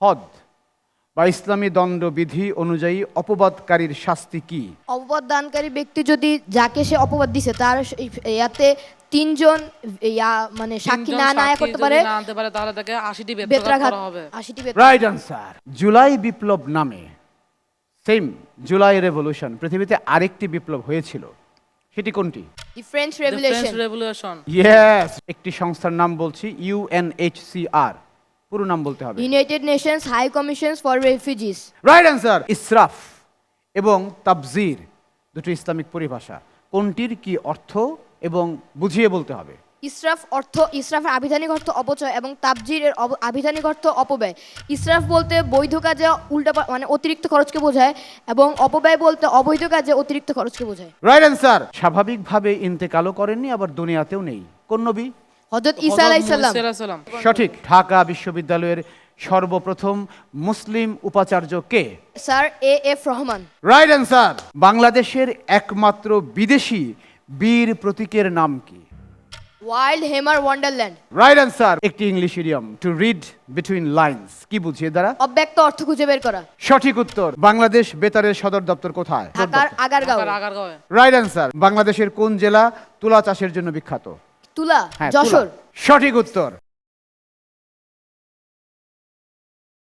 হদ বা ইসলামী দণ্ডবিধি অনুযায়ী অপবাদকারীর শাস্তি কি? অপবাদ দানকারী ব্যক্তি যদি যাকে সে অপবাদ দিছে তার ইয়াতে তিনজন মানে সাক্ষী না না করতে পারে, না আনতে পারে তাহলে তাকে 80টি বেত্রাঘাত বেত্রাঘাত করা হবে। 80টি রাইট আনসার। জুলাই বিপ্লব নামে সেম জুলাই রেভলিউশন পৃথিবীতে আরেকটি বিপ্লব হয়েছিল, সেটি কোনটি? French The French revolution. Revolution। Yes, একটি সংস্থার নাম বলছি, ইউএনএইচসিআর, পুরো নাম বলতে হবে। United Nations High Commissions for Refugees. Right answer. ইসরাফ এবং তাবজির দুটো ইসলামিক পরিভাষা, কোনটির কি অর্থ এবং বুঝিয়ে বলতে হবে? ইসরাফের আবিধানিক অর্থ অপচয় এবং তাবজিরের আবিধানিক অর্থ অপব্যয়। ইসরাফ বলতে বৈধ কাজে মানে অতিরিক্ত খরচকে বোঝায় এবং অপব্যয় বলতে অবৈধ কাজে অতিরিক্ত খরচকে বোঝায়। Right answer. স্বাভাবিকভাবে ইন্তেকালও করেননি, আবার দুনিয়াতেও নেই, কোন নবী? হযরত ঈসা আলাইহিস সালাম। সঠিক। ঢাকা বিশ্ববিদ্যালয়ের সর্বপ্রথম মুসলিম উপাচার্য কে? Sir F Rahman. Right answer. বাংলাদেশের একমাত্র বিদেশি বীর প্রতীকের নাম কি? ওয়াইল্ড হেমার ওয়ান্ডারল্যান্ড। Right answer. একটি English idiom, to read between lines, কি বুঝিয়ে দ্বারা? অব্যক্ত অর্থ খুঁজে বের করা। সঠিক উত্তর। বাংলাদেশ বেতারের সদর দপ্তর কোথায়? ঢাকার আগারগাঁও। Right answer. বাংলাদেশের কোন জেলা তুলা চাষের জন্য বিখ্যাত? তুলা হ্যাঁ, যশোর। তুলা। সঠিক উত্তর।